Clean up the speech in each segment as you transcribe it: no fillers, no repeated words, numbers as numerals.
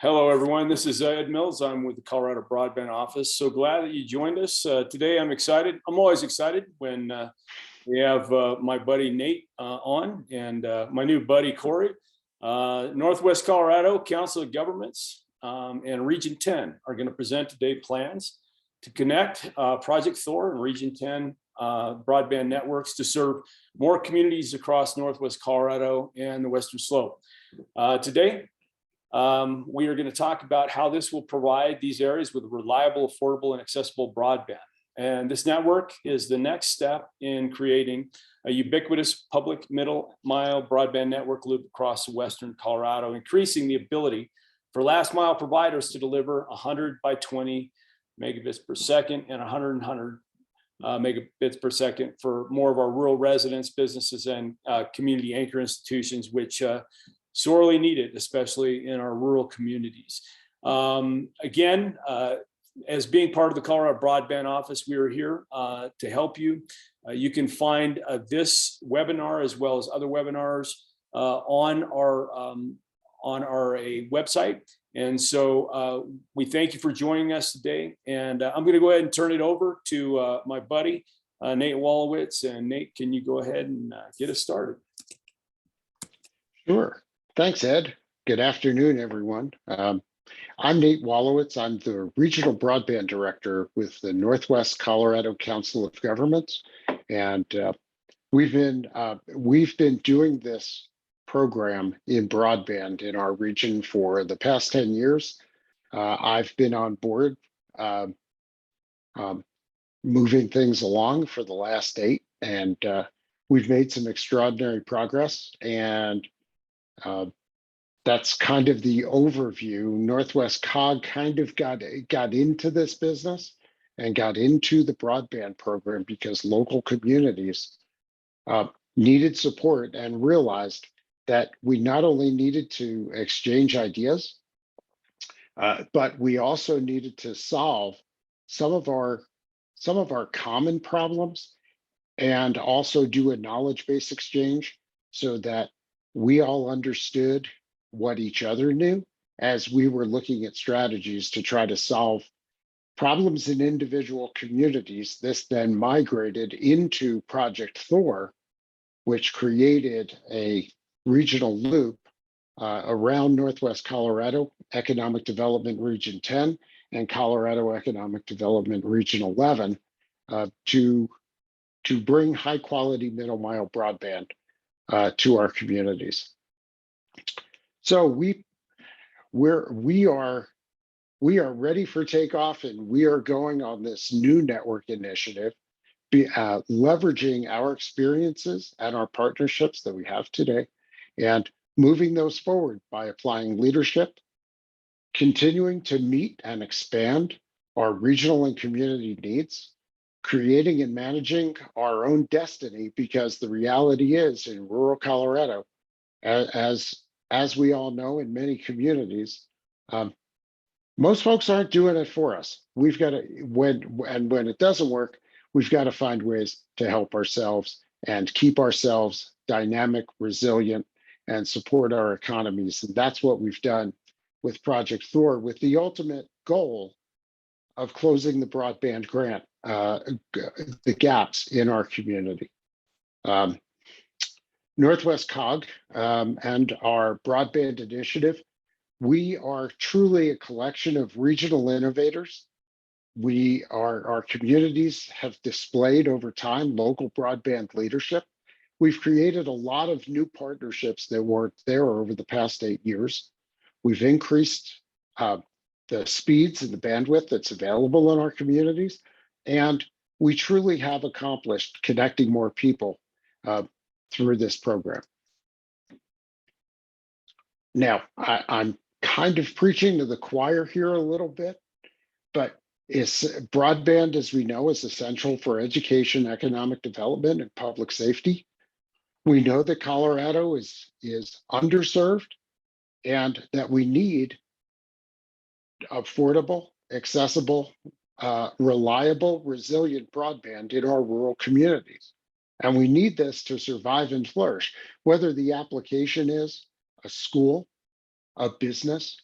Hello, everyone. This is Ed Mills. I'm with the Colorado Broadband office. So glad that you joined us. Today, I'm excited. I'm always excited when we have my buddy Nate on and my new buddy Corey. Northwest Colorado Council of Governments and Region 10 are going to present today plans to connect Project THOR and Region 10 broadband networks to serve more communities across Northwest Colorado and the Western Slope. Today, we are going to talk about how this will provide these areas with reliable, affordable, and accessible broadband. And this network is the next step in creating a ubiquitous public middle mile broadband network loop across Western Colorado, increasing the ability for last mile providers to deliver 100 by 20 megabits per second and 100 megabits per second for more of our rural residents, businesses, and community anchor institutions, which sorely needed, especially in our rural communities. Again, as being part of the Colorado Broadband Office, we are here to help you. You can find this webinar as well as other webinars on our website. And so we thank you for joining us today. And I'm going to go ahead and turn it over to my buddy, Nate Wolowitz. And Nate, can you go ahead and get us started? Sure. Thanks, Ed. Good afternoon, everyone. I'm Nate Wolowitz. I'm the Regional Broadband Director with the Northwest Colorado Council of Governments. And we've been doing this program in broadband in our region for the past 10 years. I've been on board moving things along for the last 8, and we've made some extraordinary progress. And that's kind of the overview. Northwest COG kind of got into this business and got into the broadband program because local communities needed support and realized that we not only needed to exchange ideas, but we also needed to solve some of our common problems and also do a knowledge-based exchange so that we all understood what each other knew as we were looking at strategies to try to solve problems in individual communities. This then migrated into Project THOR, which created a regional loop around Northwest Colorado Economic Development Region 10 and Colorado Economic Development Region 11 to bring high quality middle mile broadband to our communities. So we are ready for takeoff, and we are going on this new network initiative, leveraging our experiences and our partnerships that we have today, and moving those forward by applying leadership, continuing to meet and expand our regional and community needs, creating and managing our own destiny, because the reality is in rural Colorado, as we all know, in many communities, most folks aren't doing it for us. We've got to, when it doesn't work, we've got to find ways to help ourselves and keep ourselves dynamic, resilient, and support our economies. And that's what we've done with Project THOR, with the ultimate goal of closing the broadband grant, the gaps in our community. Northwest COG and our broadband initiative, we are truly a collection of regional innovators. Our communities have displayed over time local broadband leadership. We've created a lot of new partnerships that weren't there over the past 8 years. We've increased the speeds and the bandwidth that's available in our communities. And we truly have accomplished connecting more people through this program. Now, I'm kind of preaching to the choir here a little bit, but broadband, as we know, is essential for education, economic development, and public safety. We know that Colorado is underserved and that we need affordable, accessible, reliable, resilient broadband in our rural communities. And we need this to survive and flourish, whether the application is a school, a business,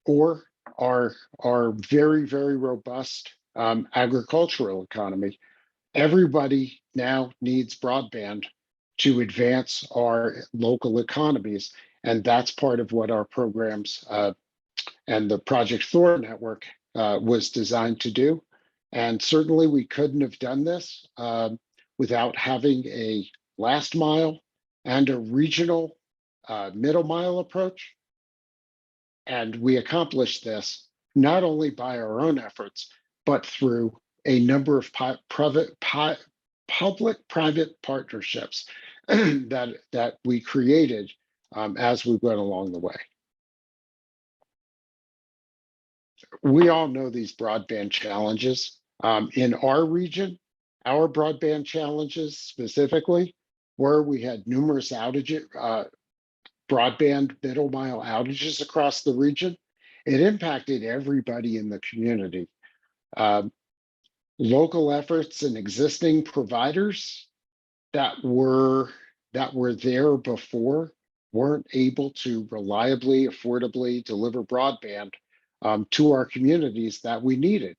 or our very, very robust agricultural economy. Everybody now needs broadband to advance our local economies. And that's part of what our programs and the Project THOR network was designed to do. And certainly we couldn't have done this without having a last mile and a regional middle mile approach. And we accomplished this not only by our own efforts, but through a number of public-private partnerships that we created as we went along the way. We all know these broadband challenges. In our region, our broadband challenges specifically, where we had numerous outages, broadband middle mile outages across the region, it impacted everybody in the community. Local efforts and existing providers that were there before weren't able to reliably, affordably deliver broadband to our communities that we needed.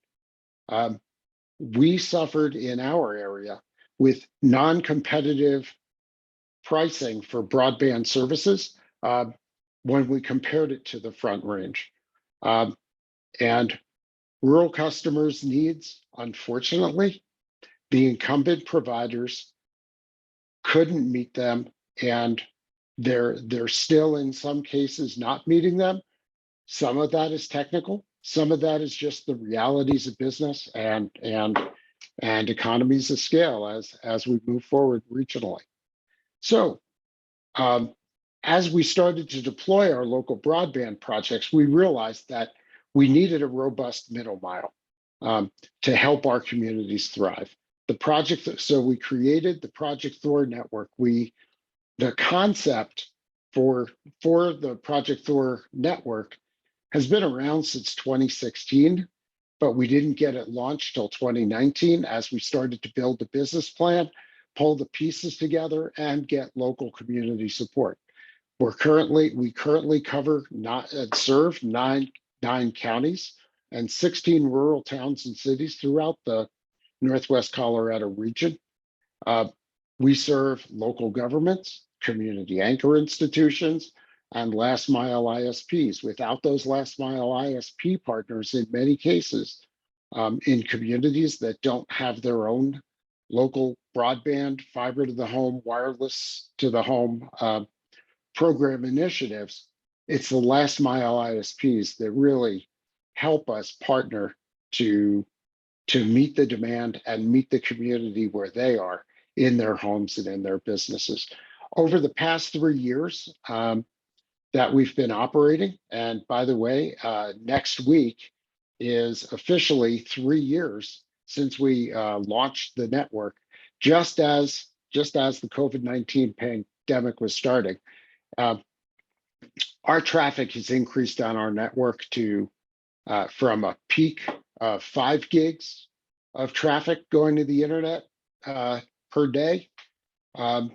We suffered in our area with non-competitive pricing for broadband services when we compared it to the Front Range. And rural customers' needs, unfortunately, the incumbent providers couldn't meet them, and they're still in some cases not meeting them. Some of that is technical, some of that is just the realities of business and economies of scale as we move forward regionally. So as we started to deploy our local broadband projects, we realized that we needed a robust middle mile to help our communities thrive. So we created the Project THOR network. The concept for the Project THOR network has been around since 2016, but we didn't get it launched till 2019 as we started to build the business plan, pull the pieces together, and get local community support. We currently cover and serve nine counties and 16 rural towns and cities throughout the Northwest Colorado region. We serve local governments, community anchor institutions, and last mile ISPs. Without those last mile ISP partners, in many cases, in communities that don't have their own local broadband, fiber to the home, wireless to the home program initiatives, it's the last mile ISPs that really help us partner to meet the demand and meet the community where they are in their homes and in their businesses. Over the past 3 years that we've been operating, and by the way, next week is officially 3 years since we launched the network, just as the COVID-19 pandemic was starting. Our traffic has increased on our network to from a peak of 5 gigs of traffic going to the internet per day on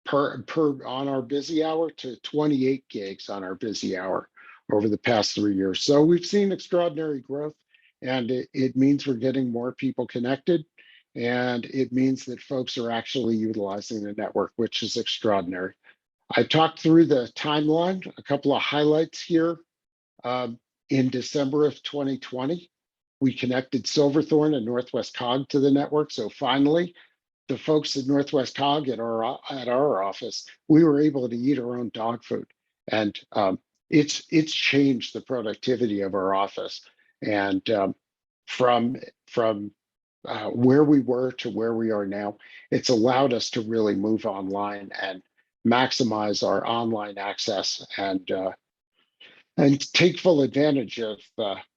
our busy hour to 28 gigs on our busy hour over the past 3 years. So we've seen extraordinary growth, and it means we're getting more people connected, and it means that folks are actually utilizing the network, which is extraordinary. I talked through the timeline, a couple of highlights here. In December of 2020, we connected Silverthorne and Northwest COG to the network. So finally, the folks at Northwest COG at our office, we were able to eat our own dog food, and it's changed the productivity of our office. And from where we were to where we are now, it's allowed us to really move online and maximize our online access and take full advantage of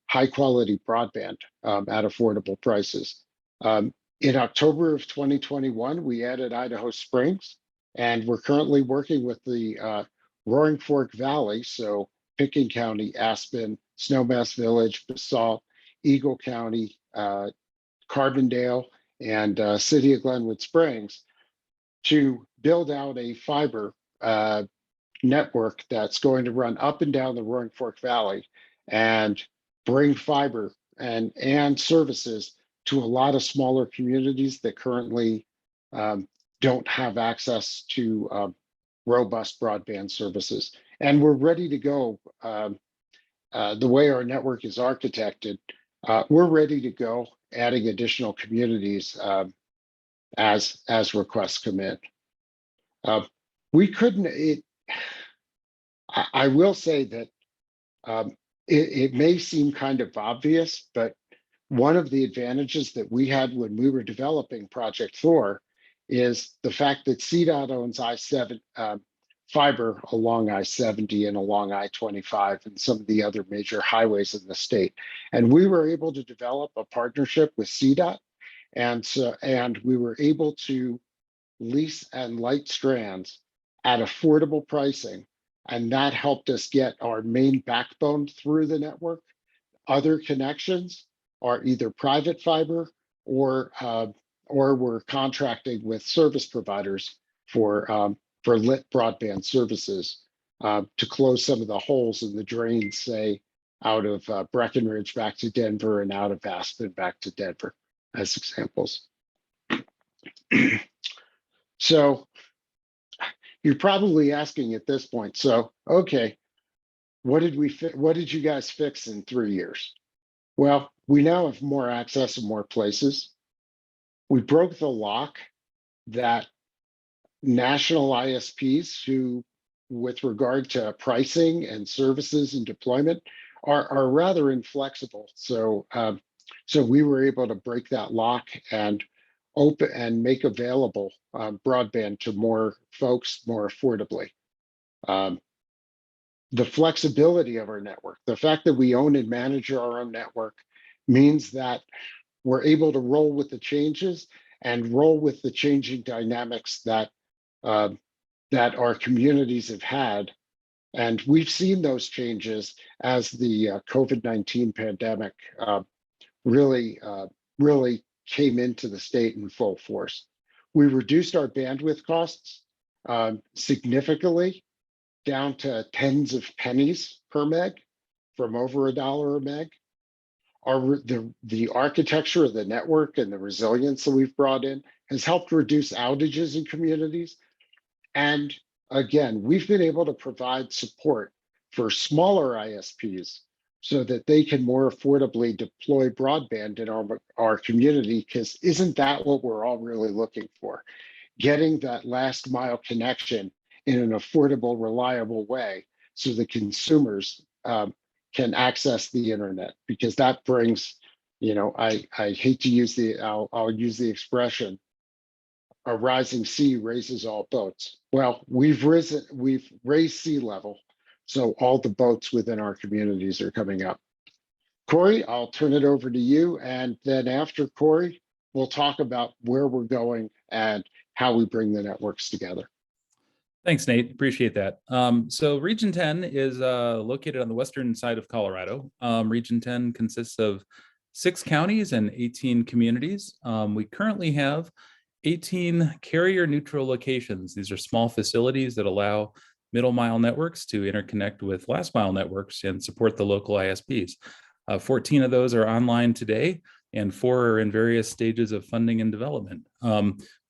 high quality broadband at affordable prices. In October of 2021, we added Idaho Springs, and we're currently working with the Roaring Fork Valley, so Pickens County, Aspen, Snowmass Village, Basalt, Eagle County, Carbondale, and City of Glenwood Springs, to build out a fiber network that's going to run up and down the Roaring Fork Valley and bring fiber and services to a lot of smaller communities that currently don't have access to robust broadband services. And we're ready to go. The way our network is architected, we're ready to go, adding additional communities as requests come in. We couldn't. I will say that it may seem kind of obvious, but one of the advantages that we had when we were developing Project THOR is the fact that CDOT owns I-7 fiber along I-70 and along I-25 and some of the other major highways in the state. And we were able to develop a partnership with CDOT, and we were able to lease and light strands at affordable pricing. And that helped us get our main backbone through the network. Other connections are either private fiber or we're contracting with service providers for lit broadband services to close some of the holes in the drains, say out of Breckenridge back to Denver and out of Aspen back to Denver, as examples. So you're probably asking at this point, so, okay, what did you guys fix in 3 years? Well, we now have more access in more places. We broke the lock that national ISPs who, with regard to pricing and services and deployment, are rather inflexible. So, so we were able to break that lock and open and make available broadband to more folks more affordably. The flexibility of our network, the fact that we own and manage our own network, means that we're able to roll with the changes and roll with the changing dynamics that that our communities have had. And we've seen those changes as the COVID-19 pandemic really came into the state in full force. We reduced our bandwidth costs significantly, down to tens of pennies per meg from over $1 a meg. The architecture of the network and the resilience that we've brought in has helped reduce outages in communities. And again, we've been able to provide support for smaller ISPs so that they can more affordably deploy broadband in our community, because isn't that what we're all really looking for? Getting that last mile connection in an affordable, reliable way so the consumers can access the internet, because that brings, you know, I hate to use I'll use the expression, a rising sea raises all boats. Well, we've raised sea level, so all the boats within our communities are coming up. Corey, I'll turn it over to you, and then after Corey, we'll talk about where we're going and how we bring the networks together. Thanks, Nate. Appreciate that. So Region 10 is located on the western side of Colorado. Region 10 consists of 6 counties and 18 communities. We currently have 18 carrier neutral locations. These are small facilities that allow middle mile networks to interconnect with last mile networks and support the local ISPs. 14 of those are online today, and 4 are in various stages of funding and development.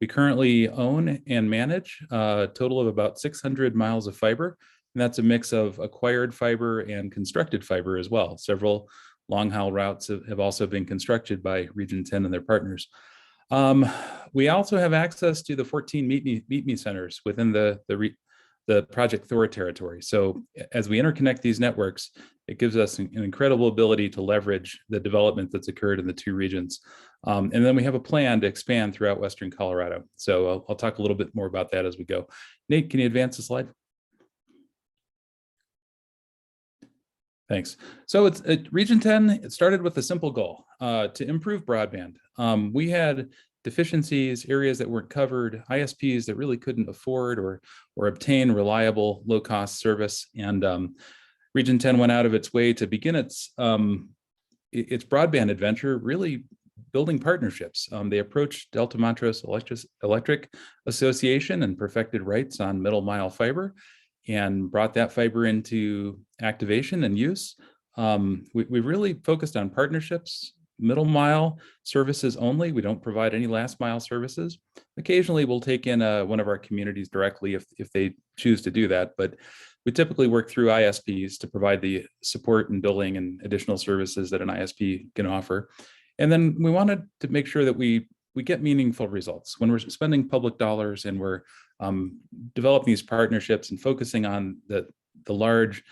We currently own and manage a total of about 600 miles of fiber, and that's a mix of acquired fiber and constructed fiber as well. Several long haul routes have also been constructed by Region 10 and their partners. We also have access to the 14 Meet Me centers within the Project THOR territory. So as we interconnect these networks, it gives us an incredible ability to leverage the development that's occurred in the 2 regions. And then we have a plan to expand throughout Western Colorado. So I'll talk a little bit more about that as we go. Nate, can you advance the slide? Thanks. So it's Region 10, it started with a simple goal to improve broadband. We had deficiencies, areas that weren't covered, ISPs that really couldn't afford or obtain reliable, low-cost service. And Region 10 went out of its way to begin its broadband adventure, really building partnerships. They approached Delta Montrose Electric Association and perfected rights on middle mile fiber and brought that fiber into activation and use. We really focused on partnerships, middle mile services only. We don't provide any last mile services. Occasionally, we'll take in one of our communities directly if they choose to do that, but we typically work through ISPs to provide the support and billing and additional services that an ISP can offer. And then we wanted to make sure that we get meaningful results when we're spending public dollars and we're developing these partnerships and focusing on the large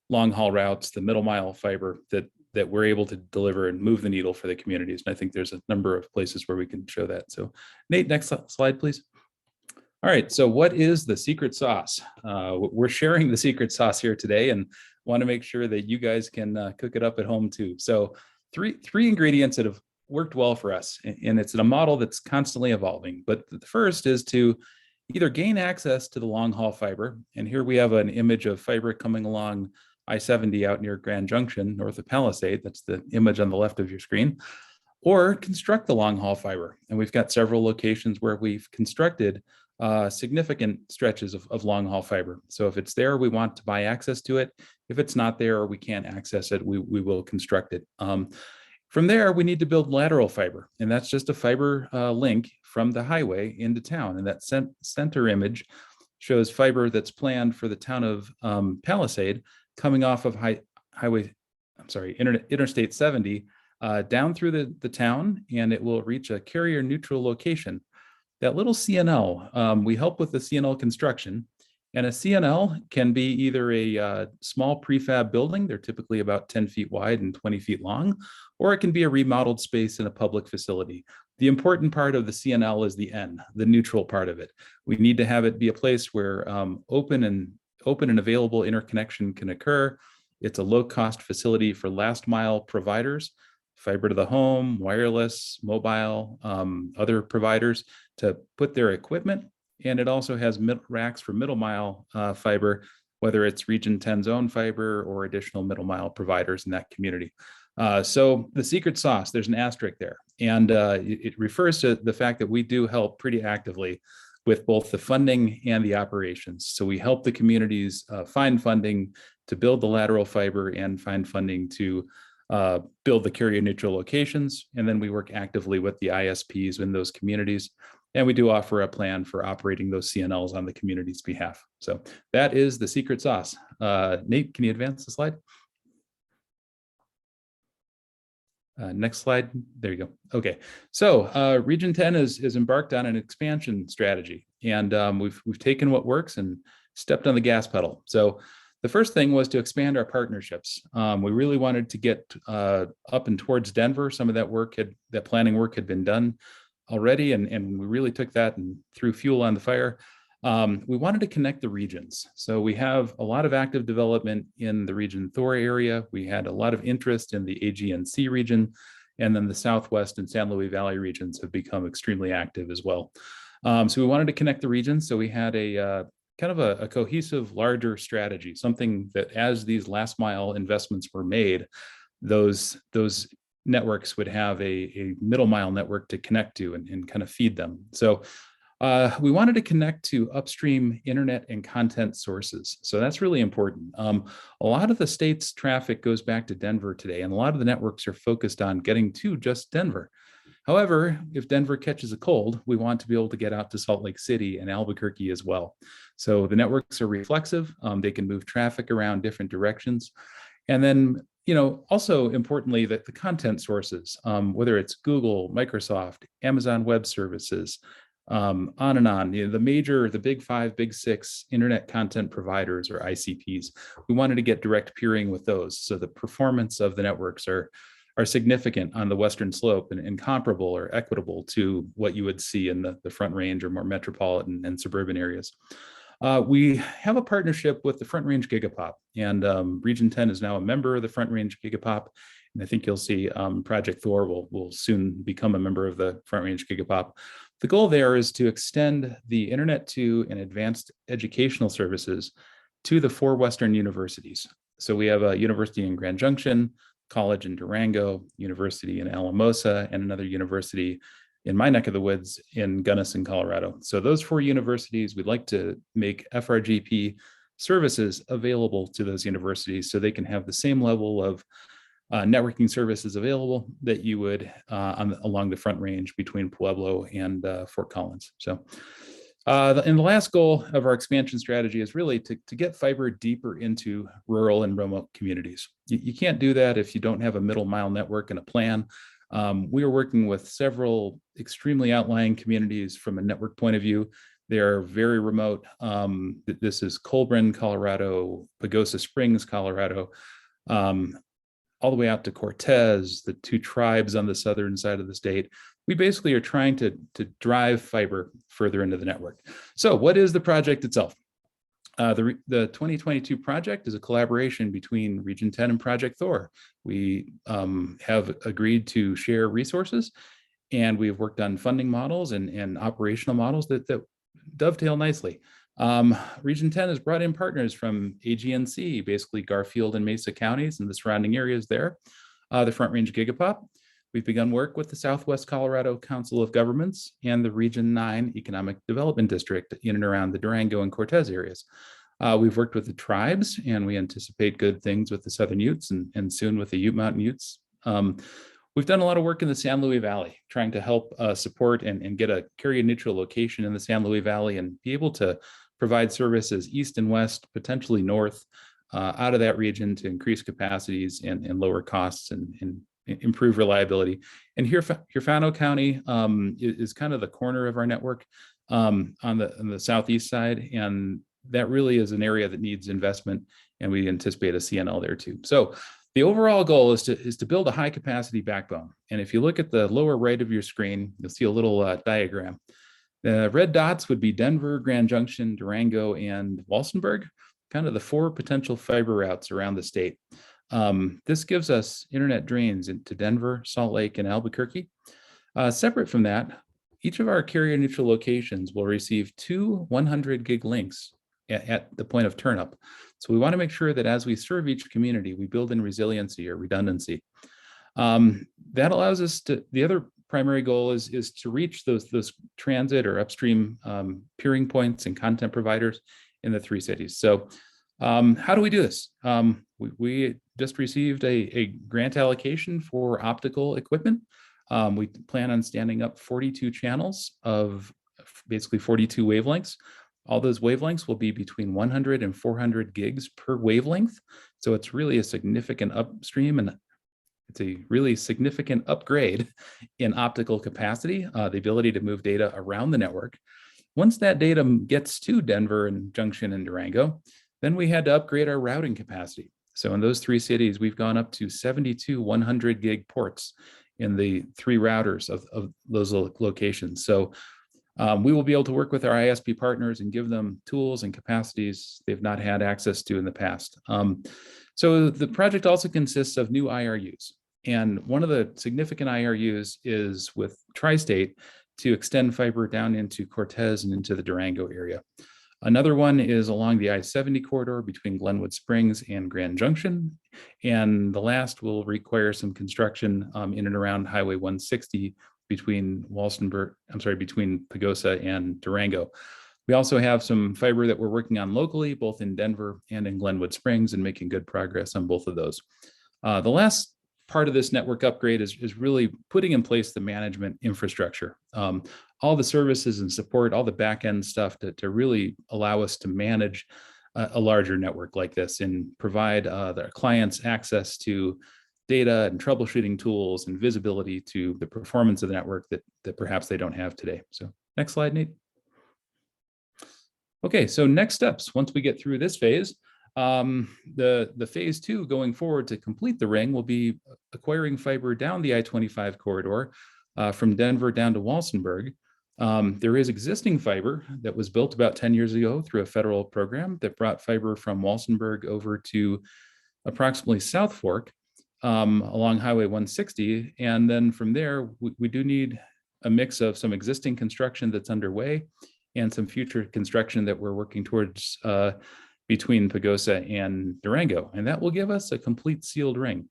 long haul routes, the middle mile fiber that we're able to deliver and move the needle for the communities. And I think there's a number of places where we can show that. So Nate, next slide, please. All right, so what is the secret sauce? We're sharing the secret sauce here today and want to make sure that you guys can cook it up at home too. So three ingredients that have worked well for us, and it's in a model that's constantly evolving. But the first is to either gain access to the long haul fiber, and here we have an image of fiber coming along I-70 out near Grand Junction, north of Palisade. That's the image on the left of your screen, or construct the long haul fiber. And we've got several locations where we've constructed significant stretches of long haul fiber. So if it's there, we want to buy access to it. If it's not there or we can't access it, we will construct it. From there, we need to build lateral fiber, and that's just a fiber link from the highway into town. And that center image shows fiber that's planned for the town of Palisade, coming off of Interstate 70 down through the town, and it will reach a carrier neutral location. That little CNL, we help with the CNL construction, and a CNL can be either a small prefab building, they're typically about 10 feet wide and 20 feet long, or it can be a remodeled space in a public facility. The important part of the CNL is the N, the neutral part of it. We need to have it be a place where open and available interconnection can occur. It's a low-cost facility for last mile providers, fiber to the home, wireless, mobile, other providers to put their equipment. And it also has racks for middle mile fiber, whether it's Region 10 zone fiber or additional middle mile providers in that community. So the secret sauce, there's an asterisk there. And it refers to the fact that we do help pretty actively with both the funding and the operations. So we help the communities find funding to build the lateral fiber and find funding to build the carrier neutral locations. And then we work actively with the ISPs in those communities. And we do offer a plan for operating those CNLs on the community's behalf. So that is the secret sauce. Nate, can you advance the slide? Next slide. There you go. Okay. So Region 10 is embarked on an expansion strategy, and we've taken what works and stepped on the gas pedal. So the first thing was to expand our partnerships. We really wanted to get up and towards Denver. Some of that planning work had been done already, and we really took that and threw fuel on the fire. We wanted to connect the regions. So we have a lot of active development in the Region THOR area. We had a lot of interest in the AGNC region, and then the Southwest and San Luis Valley regions have become extremely active as well. So we wanted to connect the regions. So we had a kind of a cohesive, larger strategy, something that as these last mile investments were made, those networks would have a middle mile network to connect to and kind of feed them. So we wanted to connect to upstream internet and content sources. So that's really important. A lot of the state's traffic goes back to Denver today, and a lot of the networks are focused on getting to just Denver. However, if Denver catches a cold, we want to be able to get out to Salt Lake City and Albuquerque as well. So the networks are reflexive. They can move traffic around different directions. And then, also importantly, that the content sources, whether it's Google, Microsoft, Amazon Web Services, on and on, the big five, big six internet content providers or ICPs, we wanted to get direct peering with those. So the performance of the networks are significant on the Western Slope and comparable or equitable to what you would see in the Front Range or more metropolitan and suburban areas. We have a partnership with the Front Range Gigapop, and Region 10 is now a member of the Front Range Gigapop. And I think you'll see Project THOR will soon become a member of the Front Range Gigapop. The goal there is to extend the Internet to and advanced educational services to the 4 Western universities. So we have a university in Grand Junction, college in Durango, university in Alamosa, and another university in my neck of the woods in Gunnison, Colorado. So those 4 universities, we'd like to make FRGP services available to those universities so they can have the same level of networking services available that you would along the Front Range between Pueblo and Fort Collins. So and the last goal of our expansion strategy is really to get fiber deeper into rural and remote communities. You can't do that if you don't have a middle mile network and a plan. We are working with several extremely outlying communities from a network point of view. They are very remote. This is Colburn, Colorado, Pagosa Springs, Colorado, all the way out to Cortez, the two tribes on the southern side of the state. We basically are trying to drive fiber further into the network. So what is the project itself? The 2022 project is a collaboration between Region 10 and Project THOR. We have agreed to share resources, and we've worked on funding models and operational models that dovetail nicely. Region 10 has brought in partners from AGNC, basically Garfield and Mesa counties and the surrounding areas there, the Front Range Gigapop. We've begun work with the Southwest Colorado Council of Governments and the Region 9 Economic Development District in and around the Durango and Cortez areas. We've worked with the tribes, and we anticipate good things with the Southern Utes and soon with the Ute Mountain Utes. We've done a lot of work in the San Luis Valley, trying to help support and get a carrier neutral location in the San Luis Valley and be able to provide services east and west, potentially north, out of that region to increase capacities and lower costs and improve reliability. And here, Huerfano County is kind of the corner of our network on the southeast side, and that really is an area that needs investment, and we anticipate a CNL there too. So the overall goal is to build a high capacity backbone. And if you look at the lower right of your screen, you'll see a little diagram. The red dots would be Denver, Grand Junction, Durango, and Walsenburg, kind of the 4 potential fiber routes around the state. This gives us internet drains into Denver, Salt Lake, and Albuquerque. Separate from that, each of our carrier neutral locations will receive 2 100 gig links at the point of turnup. So we want to make sure that as we serve each community, we build in resiliency or redundancy. That allows us to, the other primary goal is to reach those transit or upstream peering points and content providers in the 3 cities. So how do we do this? We just received a grant allocation for optical equipment. We plan on standing up 42 channels of basically 42 wavelengths. All those wavelengths will be between 100 and 400 gigs per wavelength. So it's really a significant upstream, and it's a really significant upgrade in optical capacity, the ability to move data around the network. Once that data gets to Denver and Junction and Durango, then we had to upgrade our routing capacity. So in those 3 cities, we've gone up to 72 100 gig ports in the 3 routers of those locations. So we will be able to work with our ISP partners and give them tools and capacities they've not had access to in the past. So the project also consists of new IRUs. And one of the significant IRUs is with Tri-State to extend fiber down into Cortez and into the Durango area. Another one is along the I-70 corridor between Glenwood Springs and Grand Junction. And the last will require some construction in and around Highway 160 between between Pagosa and Durango. We also have some fiber that we're working on locally, both in Denver and in Glenwood Springs, and making good progress on both of those. The last part of this network upgrade is really putting in place the management infrastructure, all the services and support, all the back end stuff to really allow us to manage a larger network like this and provide their clients access to data and troubleshooting tools and visibility to the performance of the network that perhaps they don't have today. So next slide, Nate. Okay, so next steps, once we get through this phase, the phase 2 going forward to complete the ring will be acquiring fiber down the I-25 corridor from Denver down to Walsenburg. There is existing fiber that was built about 10 years ago through a federal program that brought fiber from Walsenburg over to approximately South Fork along Highway 160. And then from there, we do need a mix of some existing construction that's underway and some future construction that we're working towards between Pagosa and Durango. And that will give us a complete sealed ring.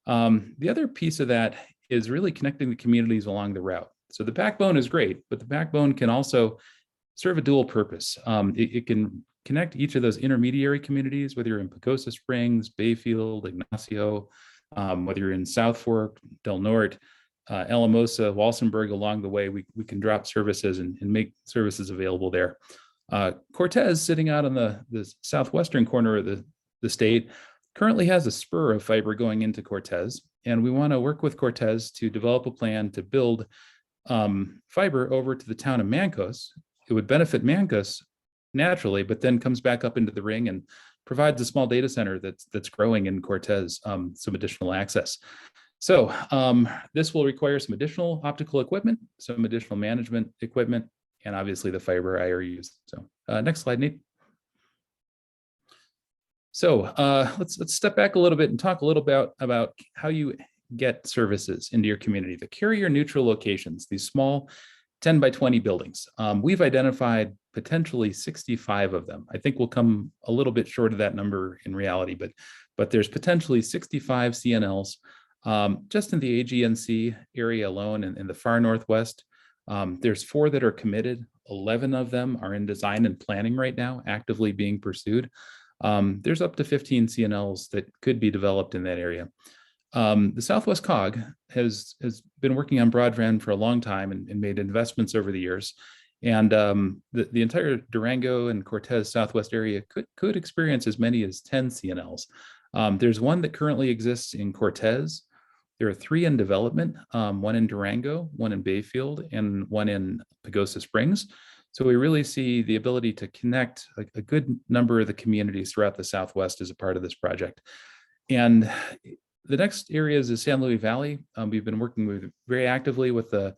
The other piece of that is really connecting the communities along the route. So the backbone is great, but the backbone can also serve a dual purpose. It can connect each of those intermediary communities, whether you're in Pagosa Springs, Bayfield, Ignacio, whether you're in South Fork, Del Norte, Alamosa, Walsenburg. Along the way, we can drop services and make services available there. Cortez, sitting out on the southwestern corner of the state, currently has a spur of fiber going into Cortez, and we want to work with Cortez to develop a plan to build fiber over to the town of Mancos. It would benefit Mancos naturally, but then comes back up into the ring and provides a small data center that's growing in Cortez some additional access. So this will require some additional optical equipment, some additional management equipment, and obviously the fiber I already used. So next slide, Nate. So let's step back a little bit and talk a little about how you get services into your community. The carrier neutral locations, these small 10 by 20 buildings. We've identified potentially 65 of them. I think we'll come a little bit short of that number in reality, but there's potentially 65 CNLs just in the AGNC area alone in the far northwest. There's 4 that are committed. 11 of them are in design and planning right now, actively being pursued. There's up to 15 CNLs that could be developed in that area. The Southwest COG has been working on broadband for a long time and made investments over the years. And the entire Durango and Cortez Southwest area could experience as many as 10 CNLs. There's one that currently exists in Cortez. There are 3 in development, one in Durango, one in Bayfield, and one in Pagosa Springs. So we really see the ability to connect a good number of the communities throughout the Southwest as a part of this project. And the next areas is San Luis Valley. We've been working very actively with the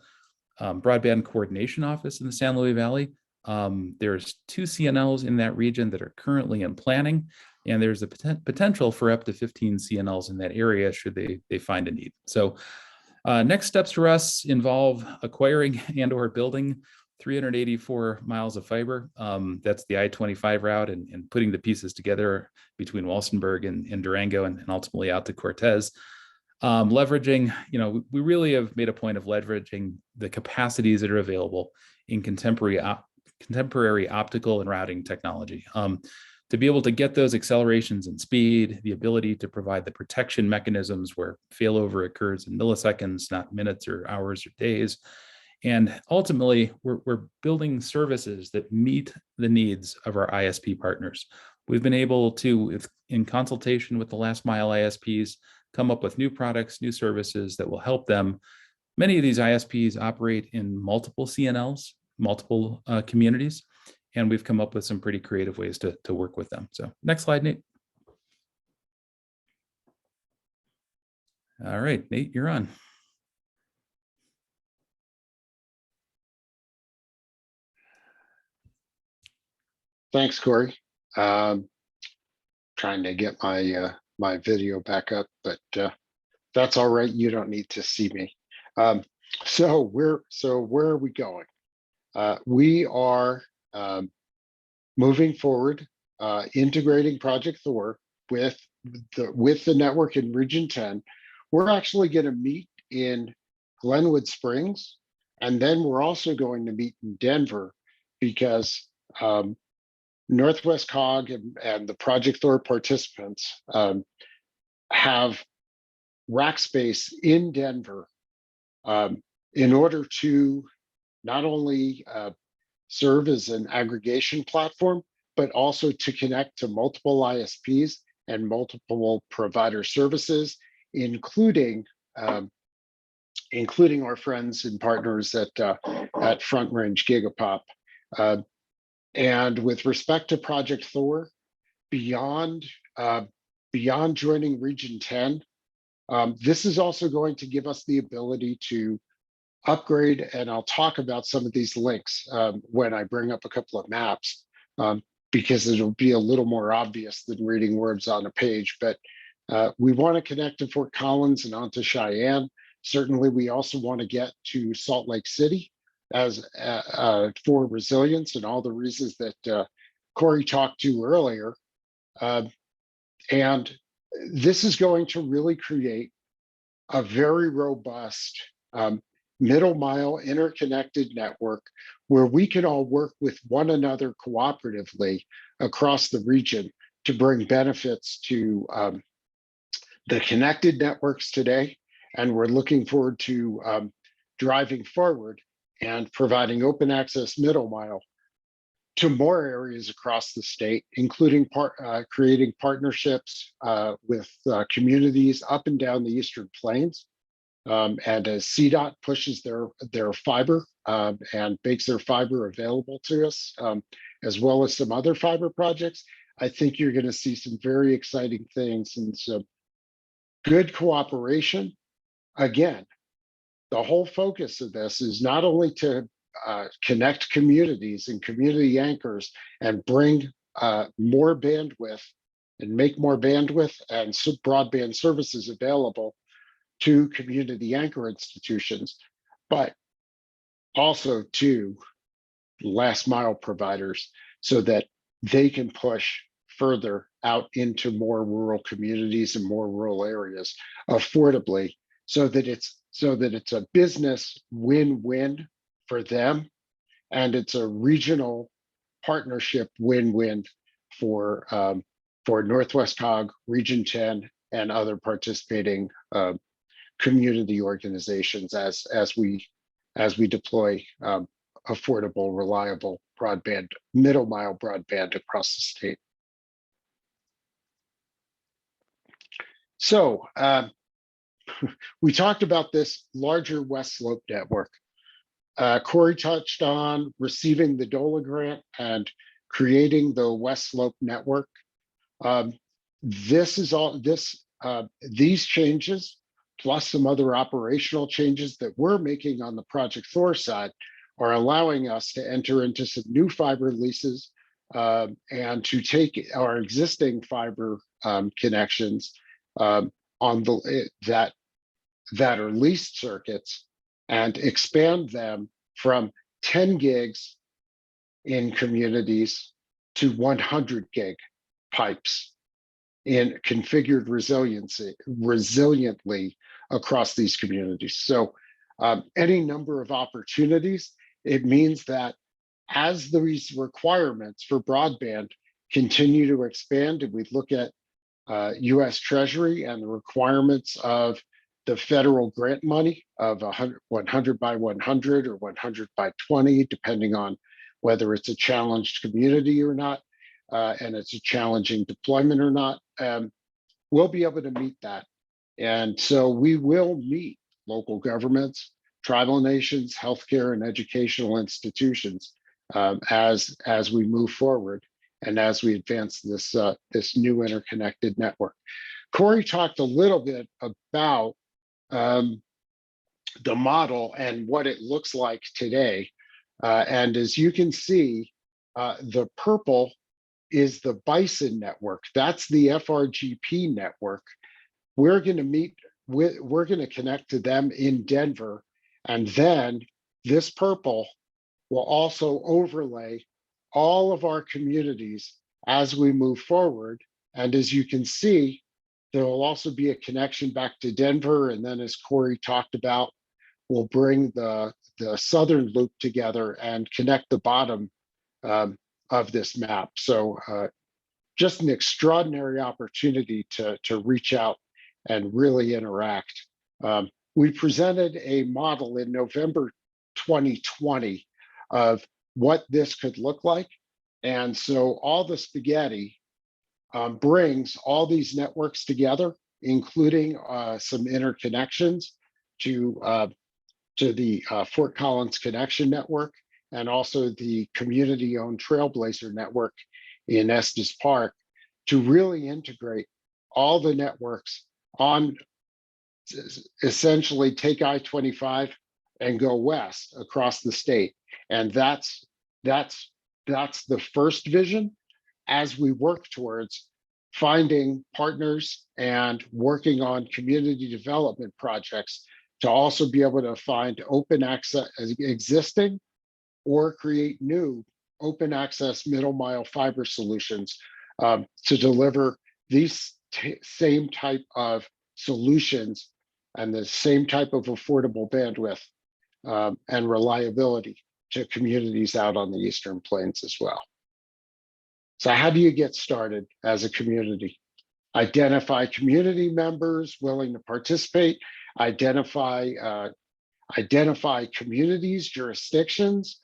Broadband Coordination Office in the San Luis Valley. There's 2 CNLs in that region that are currently in planning, and there's a potential for up to 15 CNLs in that area should they find a need. So next steps for us involve acquiring and or building 384 miles of fiber. That's the I-25 route, and putting the pieces together between Walsenburg and Durango and ultimately out to Cortez. Leveraging, we really have made a point of leveraging the capacities that are available in contemporary optical and routing technology. To be able to get those accelerations in speed, the ability to provide the protection mechanisms where failover occurs in milliseconds, not minutes or hours or days. And ultimately, we're building services that meet the needs of our ISP partners. We've been able to, in consultation with the last mile ISPs, come up with new products, new services that will help them. Many of these ISPs operate in multiple CNLs, multiple communities, and we've come up with some pretty creative ways to work with them. So next slide, Nate. All right, Nate, you're on. Thanks, Corey. Trying to get my my video back up, but that's all right. You don't need to see me. So where are we going? We are moving forward, integrating Project THOR with the network in Region 10. We're actually going to meet in Glenwood Springs, and then we're also going to meet in Denver because Northwest COG and the Project THOR participants have rack space in Denver in order to not only serve as an aggregation platform, but also to connect to multiple ISPs and multiple provider services, including our friends and partners at Front Range Gigapop. And with respect to Project THOR, beyond joining Region 10, this is also going to give us the ability to upgrade, and I'll talk about some of these links when I bring up a couple of maps, because it'll be a little more obvious than reading words on a page. But we want to connect to Fort Collins and onto Cheyenne. Certainly, we also want to get to Salt Lake City as for resilience and all the reasons that Corey talked to earlier. And this is going to really create a very robust middle mile interconnected network where we can all work with one another cooperatively across the region to bring benefits to the connected networks today. And we're looking forward to driving forward and providing open access middle mile to more areas across the state, including creating partnerships with communities up and down the Eastern Plains. And as CDOT pushes their fiber and makes their fiber available to us, as well as some other fiber projects, I think you're going to see some very exciting things and some good cooperation. Again, the whole focus of this is not only to connect communities and community anchors and bring more bandwidth and make more bandwidth and broadband services available to community anchor institutions, but also to last mile providers so that they can push further out into more rural communities and more rural areas affordably, so that it's a business win-win for them, and it's a regional partnership win-win for Northwest COG, Region 10, and other participating community organizations as we deploy affordable, reliable broadband, middle mile broadband across the state. So we talked about this larger West Slope network. Corey touched on receiving the DOLA grant and creating the West Slope network. These changes, plus some other operational changes that we're making on the Project THOR side, are allowing us to enter into some new fiber leases and to take our existing fiber connections on that are leased circuits and expand them from 10 gigs in communities to 100 gig pipes in configured resiliently across these communities. So any number of opportunities. It means that as these requirements for broadband continue to expand, and we look at US Treasury and the requirements of the federal grant money of 100 by 100 or 100 by 20, depending on whether it's a challenged community or not, and it's a challenging deployment or not, we'll be able to meet that. And so we will meet local governments, tribal nations, healthcare, and educational institutions as we move forward and as we advance this new interconnected network. Corey talked a little bit about the model and what it looks like today. And as you can see, the purple is the Bison network. That's the FRGP network. We're going to connect to them in Denver. And then this purple will also overlay all of our communities as we move forward. And as you can see, there will also be a connection back to Denver. And then as Corey talked about, we'll bring the southern loop together and connect the bottom of this map. So just an extraordinary opportunity to reach out and really interact. We presented a model in November 2020 of what this could look like. And so all the spaghetti brings all these networks together, including some interconnections to the Fort Collins Connection Network, and also the community-owned Trailblazer Network in Estes Park, to really integrate all the networks on, essentially take I-25 and go west across the state. And that's the first vision as we work towards finding partners and working on community development projects to also be able to find open access existing or create new open access middle mile fiber solutions to deliver these same type of solutions and the same type of affordable bandwidth and reliability to communities out on the Eastern Plains as well. So how do you get started as a community? Identify community members willing to participate, identify communities, jurisdictions,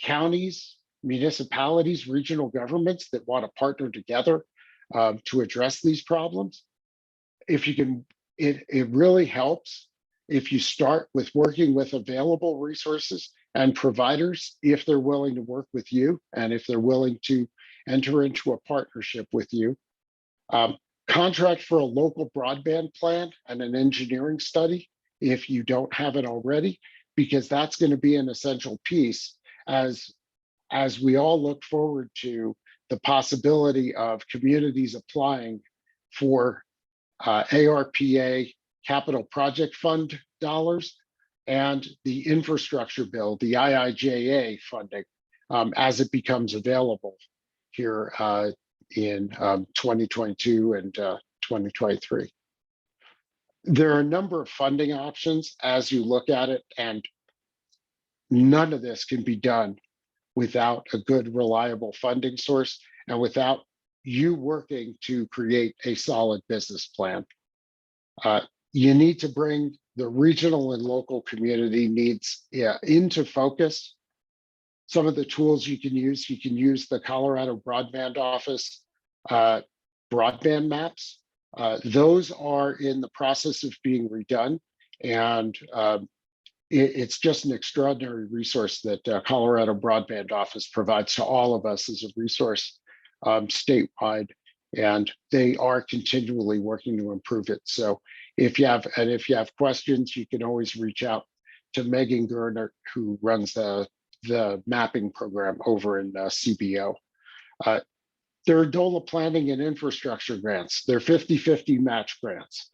counties, municipalities, regional governments that want to partner together to address these problems. If you can, it really helps if you start with working with available resources and providers, if they're willing to work with you and if they're willing to enter into a partnership with you. Contract for a local broadband plan and an engineering study if you don't have it already, because that's going to be an essential piece as we all look forward to the possibility of communities applying for ARPA capital project fund dollars and the infrastructure bill, the IIJA funding, as it becomes available here in 2022 and 2023. There are a number of funding options as you look at it, and none of this can be done without a good, reliable funding source and without you working to create a solid business plan. You need to bring the regional and local community needs into focus. Some of the tools you can use the Colorado Broadband Office broadband maps. Those are in the process of being redone, and it's just an extraordinary resource that Colorado Broadband Office provides to all of us as a resource statewide, and they are continually working to improve it. So if you have questions, you can always reach out to Megan Gerner, who runs the mapping program over in CBO. There are DOLA planning and infrastructure grants. They're 50-50 match grants.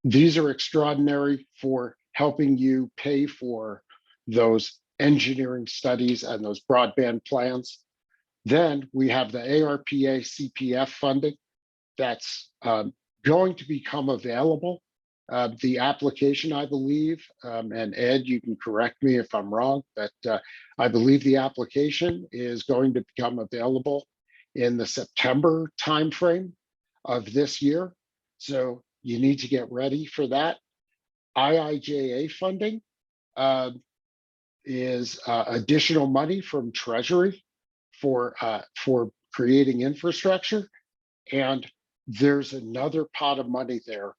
These are extraordinary for helping you pay for those engineering studies and those broadband plans. Then we have the ARPA CPF funding that's going to become available. The application, I believe, and Ed, you can correct me if I'm wrong, but I believe the application is going to become available in the September timeframe of this year. So you need to get ready for that. IIJA funding is additional money from Treasury for creating infrastructure. And there's another pot of money there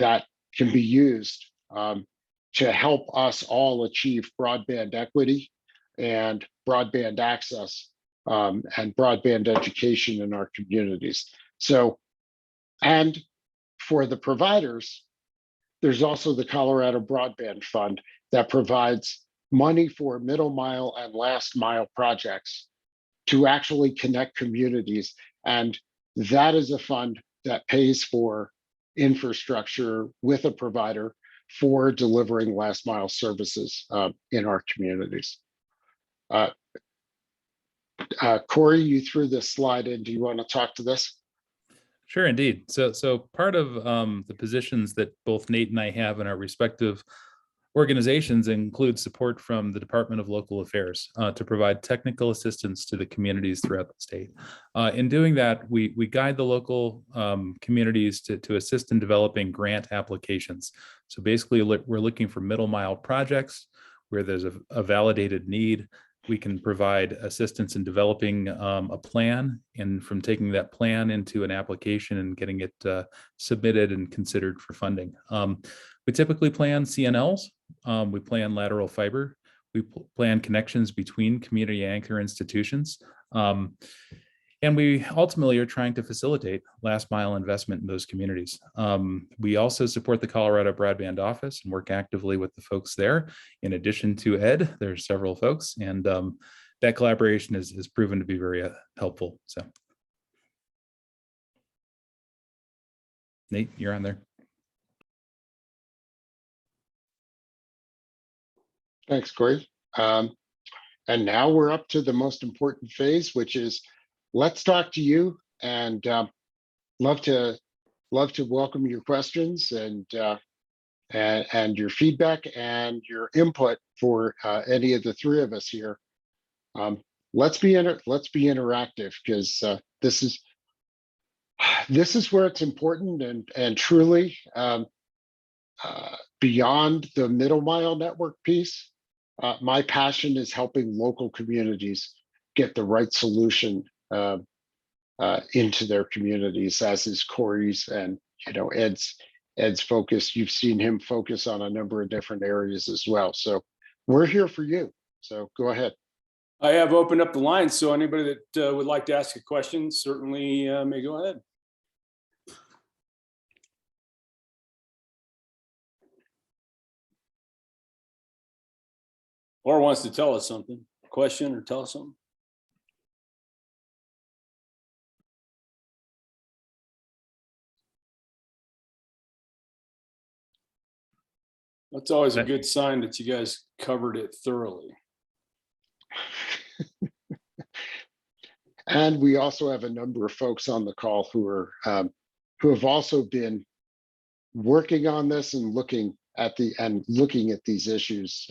that can be used to help us all achieve broadband equity and broadband access and broadband education in our communities. So, and for the providers, there's also the Colorado Broadband Fund that provides money for middle mile and last mile projects to actually connect communities. And that is a fund that pays for infrastructure with a provider for delivering last mile services in our communities. Corey, you threw this slide in. Do you want to talk to this? Sure, indeed. So part of the positions that both Nate and I have in our respective organizations include support from the Department of Local Affairs to provide technical assistance to the communities throughout the state. In doing that, we guide the local communities to assist in developing grant applications. So basically, we're looking for middle mile projects where there's a validated need. We can provide assistance in developing a plan, and from taking that plan into an application and getting it submitted and considered for funding. We typically plan CNLs, we plan lateral fiber, we plan connections between community anchor institutions, and we ultimately are trying to facilitate last mile investment in those communities. We also support the Colorado Broadband Office and work actively with the folks there. In addition to Ed, there's several folks, and that collaboration has proven to be very helpful. So, Nate, you're on there. Thanks, Corey. And now we're up to the most important phase, which is let's talk to you, and love to welcome your questions and and your feedback and your input for any of the three of us here. Let's be interactive, because this is where it's important, and truly beyond the middle mile network piece. My passion is helping local communities get the right solution into their communities, as is Corey's and Ed's focus. You've seen him focus on a number of different areas as well. So we're here for you. So go ahead. I have opened up the line, so anybody that would like to ask a question certainly may go ahead. Or wants to tell us something, question or tell us something. That's always a good sign that you guys covered it thoroughly. And we also have a number of folks on the call who have also been working on this and looking at these issues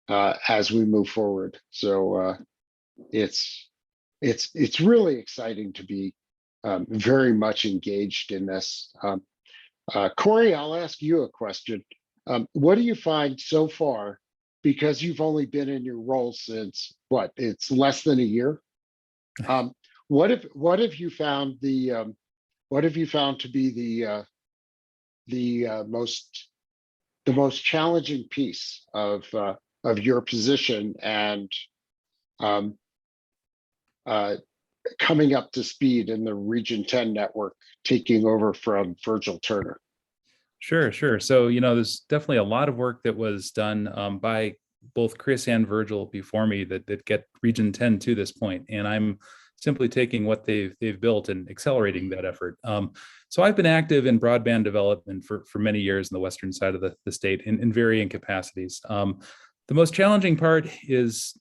as we move forward. So it's really exciting to be very much engaged in this. Corey, I'll ask you a question. What do you find so far, because you've only been in your role since what? It's less than a year. What have you found to be the most challenging piece of your position and coming up to speed in the Region 10 network, taking over from Virgil Turner? Sure. So, there's definitely a lot of work that was done by both Chris and Virgil before me that get Region 10 to this point. And I'm simply taking what they've built and accelerating that effort. So I've been active in broadband development for many years in the western side of the state in varying capacities. The most challenging part is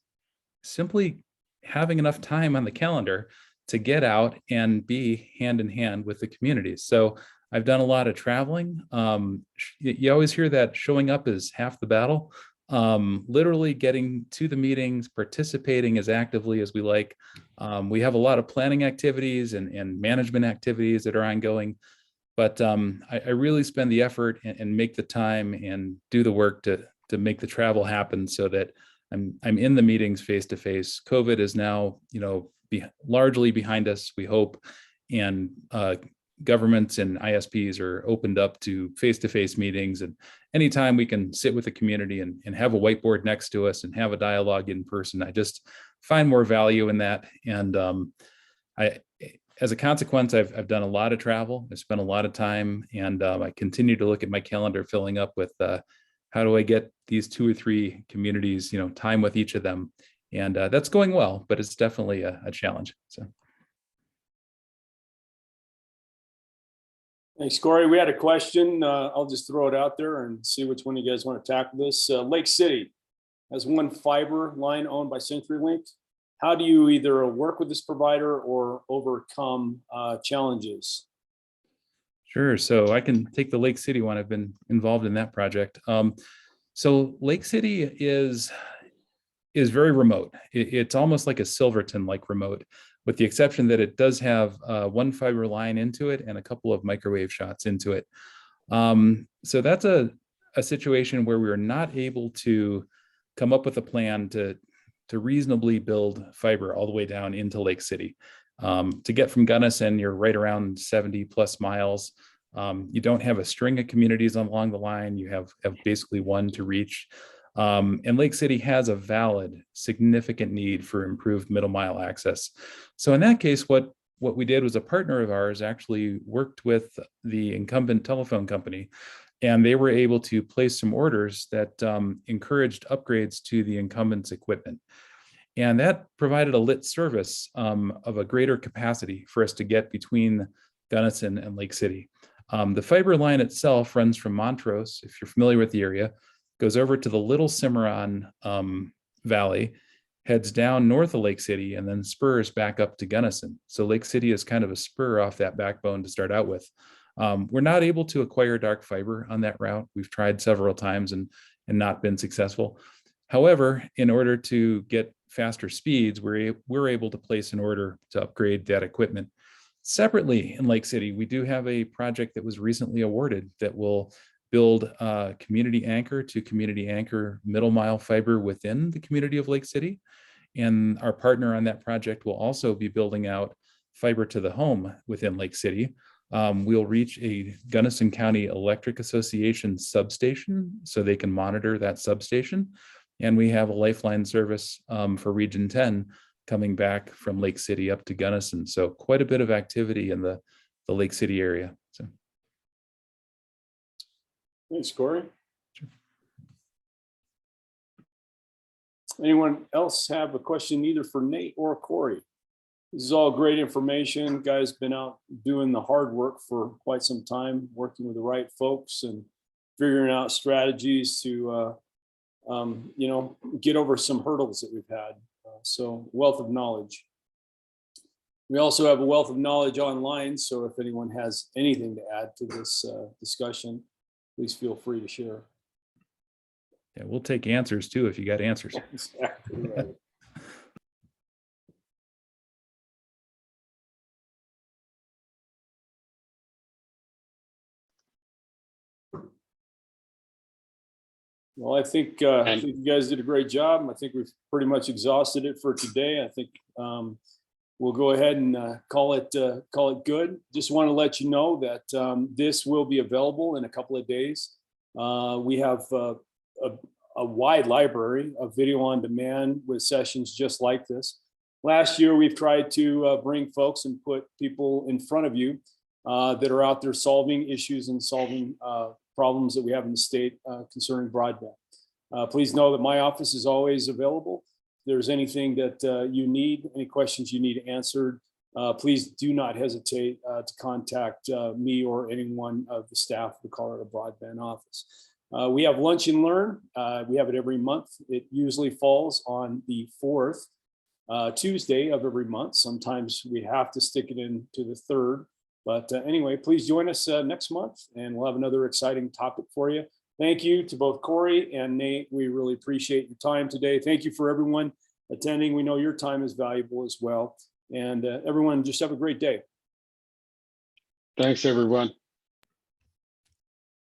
simply having enough time on the calendar to get out and be hand in hand with the communities. So I've done a lot of traveling. You always hear that showing up is half the battle. Literally getting to the meetings, participating as actively as we like. We have a lot of planning activities and management activities that are ongoing, but I really spend the effort and make the time and do the work to make the travel happen so that I'm in the meetings face to face. COVID is now, largely behind us, we hope, and governments and ISPs are opened up to face-to-face meetings, and anytime we can sit with the community and have a whiteboard next to us and have a dialogue in person, I just find more value in that. And as a consequence, I've done a lot of travel. I spent a lot of time, and I continue to look at my calendar filling up with how do I get these 2 or 3 communities, time with each of them. And that's going well, but it's definitely a challenge. So. Thanks, Corey. We had a question. I'll just throw it out there and see which one you guys want to tackle this. Lake City has one fiber line owned by CenturyLink. How do you either work with this provider or overcome challenges? Sure. So I can take the Lake City one. I've been involved in that project. So Lake City is very remote. It's almost like a Silverton-like remote, with the exception that it does have one fiber line into it and a couple of microwave shots into it. So that's a situation where we are not able to come up with a plan to reasonably build fiber all the way down into Lake City. To get from Gunnison, you're right around 70 plus miles. You don't have a string of communities along the line. You have basically one to reach. And Lake City has a valid, significant need for improved middle mile access. So in that case, what we did was a partner of ours actually worked with the incumbent telephone company, and they were able to place some orders that encouraged upgrades to the incumbent's equipment. And that provided a lit service of a greater capacity for us to get between Gunnison and Lake City. The fiber line itself runs from Montrose, if you're familiar with the area, goes over to the Little Cimarron Valley, heads down north of Lake City, and then spurs back up to Gunnison. So Lake City is kind of a spur off that backbone to start out with. We're not able to acquire dark fiber on that route. We've tried several times and not been successful. However, in order to get faster speeds, we're able to place an order to upgrade that equipment. Separately, in Lake City, we do have a project that was recently awarded that will build community anchor to community anchor middle mile fiber within the community of Lake City. And our partner on that project will also be building out fiber to the home within Lake City. We'll reach a Gunnison County Electric Association substation so they can monitor that substation. And we have a lifeline service for Region 10 coming back from Lake City up to Gunnison. So quite a bit of activity in the Lake City area. So. Thanks, Corey. Sure. Anyone else have a question either for Nate or Corey? This is all great information. Guys been out doing the hard work for quite some time, working with the right folks and figuring out strategies to, get over some hurdles that we've had. So wealth of knowledge. We also have a wealth of knowledge online. So if anyone has anything to add to this discussion, please feel free to share. Yeah, we'll take answers too if you got answers. Exactly right. Well, I think you guys did a great job. I think we've pretty much exhausted it for today. I think we'll go ahead and call it good. Just want to let you know that this will be available in a couple of days. We have a wide library of video on demand with sessions just like this. Last year, we've tried to bring folks and put people in front of you that are out there solving issues and solving problems that we have in the state concerning broadband. Please know that my office is always available. If there's anything that you need, any questions you need answered, please do not hesitate to contact me or anyone of the staff of the Colorado Broadband office. We have Lunch and Learn. We have it every month. It usually falls on the 4th Tuesday of every month. Sometimes we have to stick it into the 3rd. But anyway, please join us next month and we'll have another exciting topic for you. Thank you to both Corey and Nate. We really appreciate your time today. Thank you for everyone attending. We know your time is valuable as well. And everyone, just have a great day. Thanks, everyone.